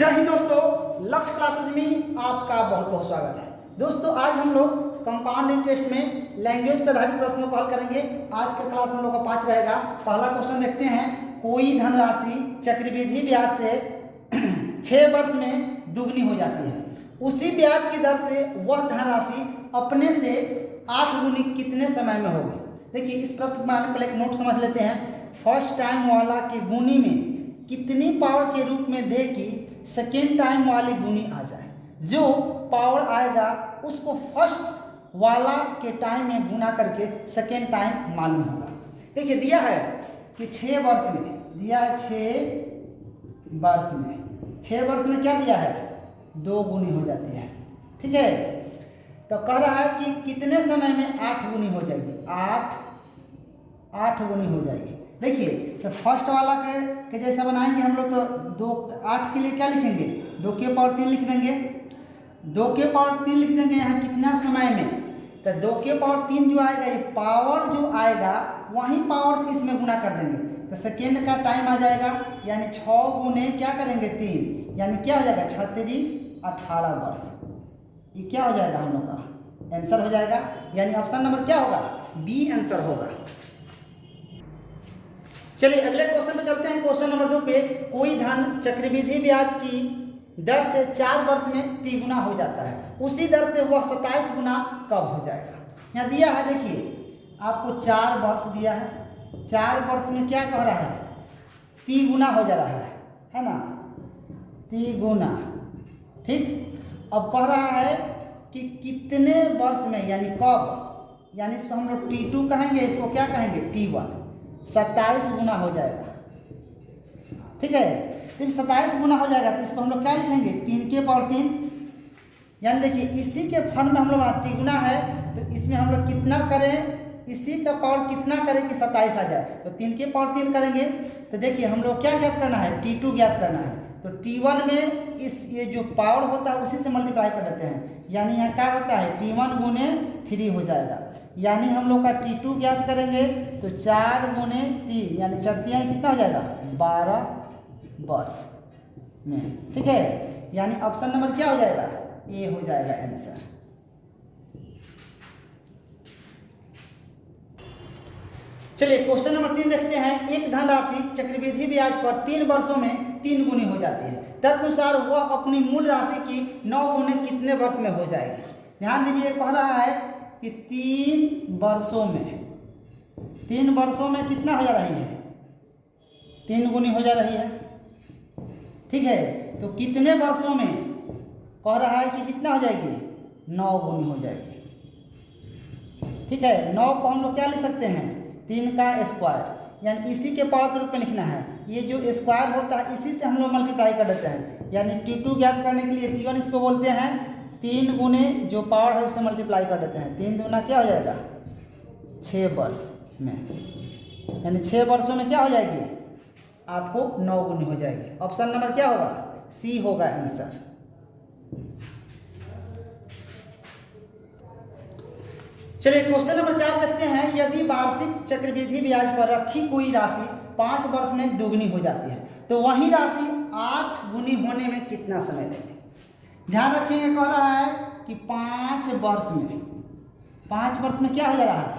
जय हिंद दोस्तों, लक्ष्य क्लासेज में आपका बहुत बहुत स्वागत है। दोस्तों आज हम लोग कंपाउंड इंटरेस्ट में लैंग्वेज पर आधारित प्रश्नों को हल करेंगे। आज का क्लास हम लोग का 5 रहेगा। पहला क्वेश्चन देखते हैं, कोई धनराशि चक्रवृद्धि ब्याज से 6 वर्ष में दुगनी हो जाती है, उसी ब्याज की दर से वह धनराशि अपने से 8 गुनी कितने समय में होगी। देखिए इस प्रश्न बनाने पहले एक नोट समझ लेते हैं। फर्स्ट टाइम वाला के गुनी में कितनी पावर के रूप में दे कि सेकेंड टाइम वाली गुनी आ जाए। जो पावर आएगा उसको फर्स्ट वाला के टाइम में गुना करके सेकेंड टाइम मालूम होगा। देखिए दिया है कि 6 वर्ष में, दिया है 6 वर्ष में, 6 वर्ष में क्या दिया है 2 गुनी हो जाती है। ठीक है, तो कह रहा है कि कितने समय में 8 गुनी हो जाएगी, 8 गुनी हो जाएगी। देखिए तो फर्स्ट वाला के जैसा बनाएंगे हम लोग, तो 8 के लिए क्या लिखेंगे 2 के पावर 3 लिख देंगे, 2 के पावर 3 लिख देंगे। यहाँ कितना समय में, तो 2 के पावर 3 जो आएगा, ये पावर जो आएगा वहीं पावर से इसमें गुना कर देंगे, तो सेकेंड का टाइम आ जाएगा। यानी 6 गुने क्या करेंगे 3, यानी क्या हो जाएगा 36 18 वर्ष। ये क्या हो जाएगा हम लोग का आंसर हो जाएगा। यानी ऑप्शन नंबर क्या होगा, बी आंसर होगा। चलिए अगले क्वेश्चन पे चलते हैं। क्वेश्चन नंबर 2 पे, कोई धन चक्रवृद्धि ब्याज की दर से 4 वर्ष में 3 गुना हो जाता है, उसी दर से वह 27 गुना कब हो जाएगा। यहाँ दिया है, देखिए आपको 4 वर्ष दिया है, 4 वर्ष में क्या कह रहा है 3 गुना हो जा रहा है ना, 3 गुना। ठीक, अब कह रहा है कि कितने वर्ष में, यानी कब, यानी इसको हम लोग T2 कहेंगे, इसको क्या कहेंगे T1, 27 गुना हो जाएगा। ठीक है, तो 27 गुना हो जाएगा, तो इसको हम लोग क्या लिखेंगे 3 के पावर 3। यानी देखिए इसी के फंड में हम लोग 3 गुना है, तो इसमें हम लोग कितना करें, इसी का पावर कितना करें कि 27 आ जाए, तो 3 के पावर 3 करेंगे। तो देखिए हम लोग क्या ज्ञात करना है, T2 ज्ञात करना है। तो T1 में ये जो पावर होता है उसी से मल्टीप्लाई कर देते हैं, यानी यहाँ क्या होता है T1 गुने 3 हो जाएगा। यानी हम लोग का T2 ज्ञात करेंगे, तो 4 गुने 3 यानी 4 कितना हो जाएगा 12 वर्ष में। ठीक है, यानी ऑप्शन नंबर क्या हो जाएगा, ए हो जाएगा आंसर। चलिए क्वेश्चन नंबर 3 देखते हैं। एक धनराशि चक्रवृद्धि ब्याज पर 3 वर्षों में 3 गुनी हो जाती है, तदनुसार वह अपनी मूल राशि की 9 गुने कितने वर्ष में हो जाएगी। ध्यान दीजिए, कह रहा है कि 3 वर्षों में कितना हो जा रही है 3 गुनी हो जा रही है। ठीक है, तो कितने वर्षों में कह रहा है कि कितना हो जाएगी 9 गुनी हो जाएगी। ठीक है, 9 को हम लोग क्या लिख सकते हैं 3 का स्क्वायर, यानी इसी के पावर के रूप में लिखना है। ये जो स्क्वायर होता है इसी से हम लोग मल्टीप्लाई कर देते हैं, यानी T2 ज्ञात करने के लिए T1 इसको बोलते हैं, 3 गुने जो पावर है उससे मल्टीप्लाई कर देते हैं। 3 दूना क्या हो जाएगा 6 वर्ष में, यानी 6 वर्षों में क्या हो जाएगी आपको 9 गुनी हो जाएगी। ऑप्शन नंबर क्या होगा, सी होगा आंसर। चलिए क्वेश्चन नंबर 4 देखते हैं। यदि वार्षिक चक्रवृद्धि ब्याज पर रखी कोई राशि 5 वर्ष में दुगनी हो जाती है, तो वही राशि 8 गुनी होने में कितना समय लगेगा। ध्यान रखिएगा, कह रहा है कि 5 वर्ष में क्या हो जा रहा है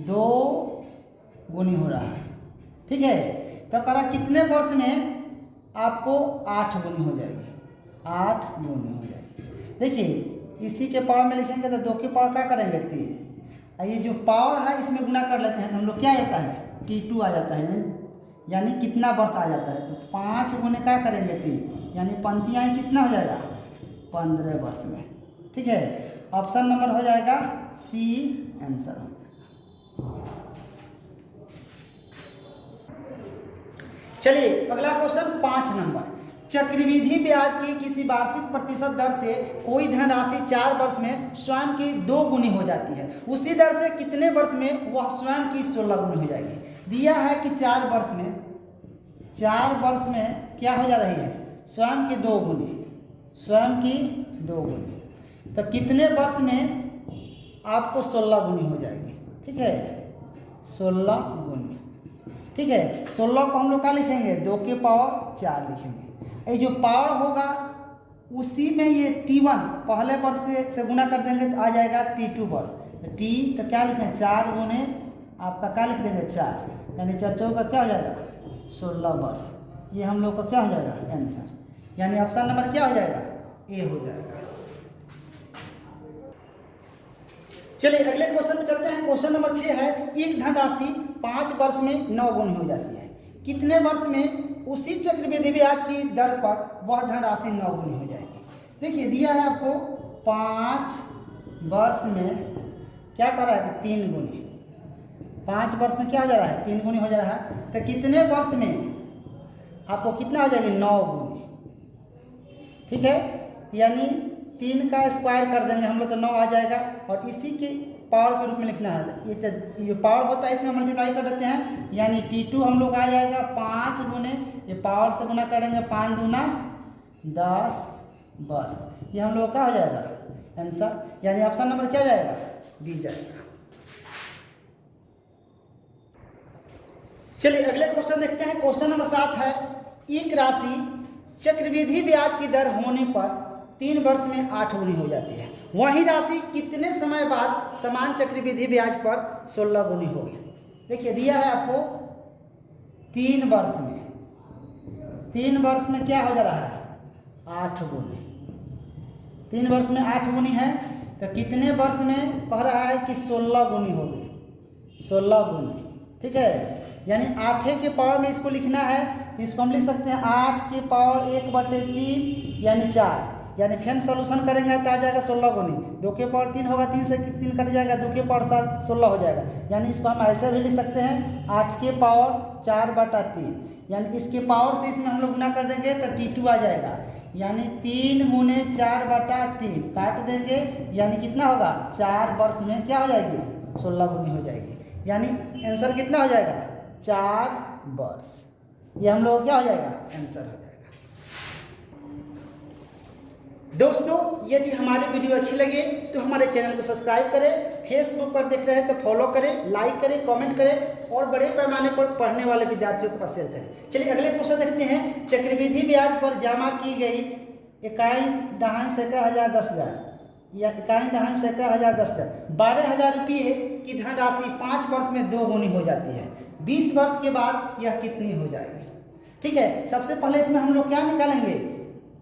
2 गुनी हो रहा है। ठीक है, तो कह रहा कितने वर्ष में आपको 8 गुनी हो जाएगी, 8 गुनी हो जाएगी। देखिए इसी के पावर में लिखेंगे तो 2 के पावर क्या करेंगे 3, ये जो पावर है इसमें गुना कर लेते हैं तो हम लोग क्या आता है T2 आ जाता है, यानी कितना वर्ष आ जाता है। तो 5 गुने क्या करेंगे 3, यानी पंक्तियाँ कितना हो जाएगा 15 वर्ष में। ठीक है, ऑप्शन नंबर हो जाएगा सी आंसर हो जाएगा। चलिए अगला क्वेश्चन 5 नंबर। चक्रवृद्धि ब्याज की किसी वार्षिक प्रतिशत दर से कोई धनराशि 4 वर्ष में स्वयं की 2 गुनी हो जाती है, उसी दर से कितने वर्ष में वह स्वयं की 16 गुनी हो जाएगी। दिया है कि 4 वर्ष में क्या हो जा रही है स्वयं की 2 गुनी, स्वयं की 2 गुनी, तो कितने वर्ष में आपको 16 गुनी हो जाएगी। ठीक है, 16 गुनी। ठीक है, 16 को हम लोग क्या लिखेंगे 2 के पावर 4 लिखेंगे। ये जो पावर होगा उसी में ये T1 पहले वर्ष से गुना कर देंगे तो आ जाएगा T2 वर्ष। तो T तो क्या लिखें 4 गुने आपका क्या लिख देंगे 4, यानी 4 चौका क्या हो जाएगा 16 वर्ष। ये हम लोग का क्या हो जाएगा आंसर, यानी ऑप्शन नंबर क्या हो जाएगा ए हो जाएगा। चलिए अगले क्वेश्चन में चलते हैं। क्वेश्चन नंबर 6 है, एक धनराशि 5 वर्ष में 9 गुनी हो जाती है, कितने वर्ष में उसी चक्रवृद्धि ब्याज की दर पर वह धनराशि 9 गुनी हो जाएगी। देखिए दिया है आपको 5 वर्ष में क्या कर रहा है 3 गुनी, 5 वर्ष में क्या हो जा रहा है 3 गुनी हो जा रहा है, तो कितने वर्ष में आपको कितना हो जाएगी 9 गुनी। ठीक है, यानी 3 का स्क्वायर कर देंगे हम लोग तो 9 आ जाएगा, और इसी के पावर के रूप में लिखना है। ये पावर होता है इसमें मल्टीप्लाई कर देते हैं, यानी T2 हम लोग आ जाएगा 5 गुने, ये पावर से गुना करेंगे 5 दूना 10 वर्ष। ये हम लोग क्या हो जाएगा आंसर, यानी ऑप्शन नंबर क्या जाएगा बी जाएगा। चलिए अगले क्वेश्चन देखते हैं। क्वेश्चन नंबर 7 है, एक राशि चक्रवृद्धि ब्याज की दर होने पर 3 वर्ष में 8 गुनी हो जाती है, वही राशि कितने समय बाद समान चक्रवृद्धि ब्याज पर 16 गुनी होगी। देखिए दिया है आपको 3 वर्ष में, 3 वर्ष में क्या हो जा रहा है 8 गुनी, 3 वर्ष में 8 गुनी है, तो कितने वर्ष में कह रहा है कि 16 गुनी होगी, 16 गुनी। ठीक है, यानी 8 के पावर में इसको लिखना है, इसको हम लिख सकते हैं 8 की पावर 1/3 यानी 4, यानी फिर सोल्यूशन करेंगे तो आ जाएगा 16 गुनी। 2 के पावर 3 होगा, 3 से 3 कट जाएगा, 2 के पावर 16 हो जाएगा, यानी इसको हम ऐसे भी लिख सकते हैं 8 के पावर 4/3, यानी इसके पावर से इसमें हम लोग गुना कर देंगे तो T2 आ जाएगा, यानी 3 गुने 4/3 काट देंगे, यानी कितना होगा 4 वर्ष में क्या हो जाएगी 16 गुनी हो जाएगी, यानी आंसर कितना हो जाएगा 4 वर्ष। ये हम लोग क्या हो जाएगा आंसर हो जाएगा। दोस्तों यदि हमारी वीडियो अच्छी लगे तो हमारे चैनल को सब्सक्राइब करें, फेसबुक पर देख रहे हैं तो फॉलो करें, लाइक करें, कमेंट करें और बड़े पैमाने पर पढ़ने वाले विद्यार्थियों को शेयर करें। चलिए अगले क्वेश्चन देखते हैं। चक्रवृद्धि ब्याज पर जमा की गई इकाई दहाई सैकड़ा हज़ार 10,000 या इकाई दहाई सैकड़ा हज़ार 10,000 12,000 रुपये की धनराशि 5 वर्ष में 2 गुनी हो जाती है, 20 वर्ष के बाद यह कितनी हो जाएगी। ठीक है, सबसे पहले इसमें हम लोग क्या निकालेंगे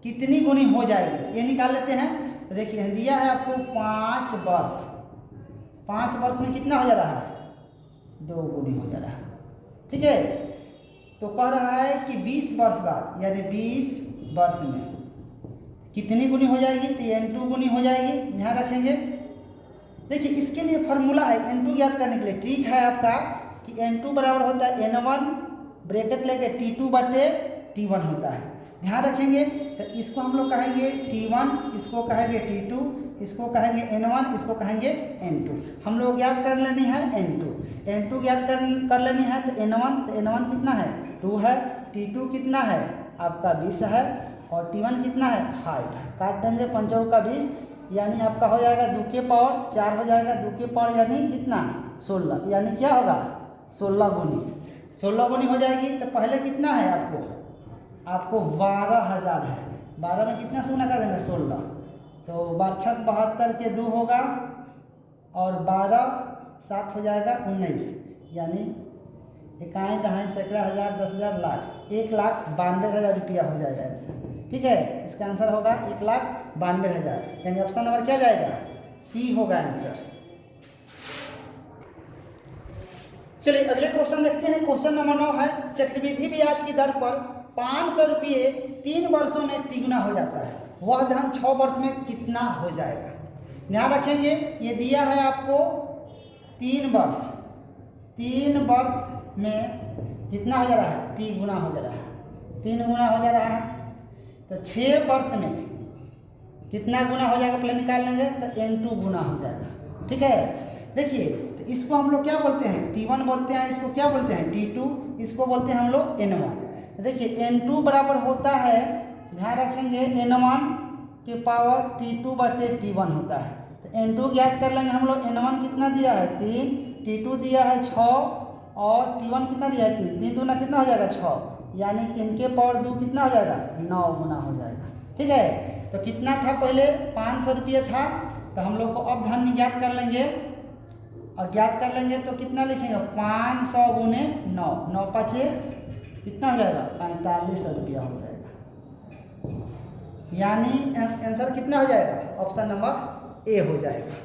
कितनी गुनी हो जाएगी ये निकाल लेते हैं। तो देखिए दिया है आपको 5 वर्ष, 5 वर्ष में कितना हो जा रहा है 2 गुनी हो जा रहा है। ठीक है, तो कह रहा है कि 20 वर्ष बाद यानी 20 वर्ष में कितनी गुनी हो जाएगी, तो N2 गुनी हो जाएगी, ध्यान रखेंगे। देखिए इसके लिए फॉर्मूला है N2 ज्ञात करने के लिए, ट्रिक है आपका कि N2 बराबर होता है N1 ब्रैकेट लेके T2/T1 होता है, ध्यान रखेंगे। तो इसको हम लोग कहेंगे T1, इसको कहेंगे T2, इसको कहेंगे N1, इसको कहेंगे N2। हम लोग ज्ञात कर लेनी है N2 ज्ञात कर लेनी है, तो N1 कितना है 2 है, T2 कितना है आपका 20 है, और T1 कितना है 5 है। काट देंगे 5 का 20, यानी आपका हो जाएगा 2 के पावर 4 हो जाएगा, 2 के पावर यानी कितना 16, यानी क्या होगा 16 गुनी हो जाएगी। तो पहले कितना है आपको 12,000 है, 12 में कितना से गुना कर देंगे 16, तो 12 6 72 के 2 होगा, और 12 7 हो जाएगा 19, यानी इकाई दहाई सैकड़ा हज़ार 10,000 लाख 1,92,000 रुपया हो जाएगा आंसर। ठीक है, इसका आंसर होगा 1,92,000, यानी ऑप्शन नंबर क्या जाएगा सी होगा आंसर। चलिए अगले क्वेश्चन देखते हैं। क्वेश्चन नंबर 9 है, चक्रवृद्धि ब्याज की दर पर 500 रुपये 3 वर्षों में तिगुना हो जाता है, वह धन 6 वर्ष में कितना हो जाएगा। ध्यान रखेंगे ये दिया है आपको 3 वर्ष में कितना हो जा रहा है 3 गुना हो जा रहा है, 3 गुना हो जा रहा है, तो 6 वर्ष में कितना गुना हो जाएगा पहले निकाल लेंगे, तो N2 गुना हो जाएगा। ठीक है, देखिए तो इसको हम लोग क्या बोलते हैं T1 बोलते हैं, इसको क्या बोलते हैं T2, इसको बोलते हैं हम लोग N1। तो देखिए N2 बराबर होता है, ध्यान रखेंगे N1 के पावर T2/T1 होता है, तो N2 ज्ञात कर लेंगे हम लोग। N1 कितना दिया है 3, T2 दिया है 6 और T1 कितना दिया है 3, 3 दूना कितना हो जाएगा 6, यानी कि इनके पावर 2 कितना हो जाएगा, 9 गुना हो जाएगा। ठीक है, तो कितना था पहले 500 रुपये था, तो हम लोग को अब धन ज्ञात कर लेंगे, और ज्ञात कर लेंगे तो कितना लिखेंगे 500 गुने 9, 9 पचे कितना हो जाएगा 4500 रुपया हो जाएगा। यानी आंसर कितना हो जाएगा, ऑप्शन नंबर ए हो जाएगा।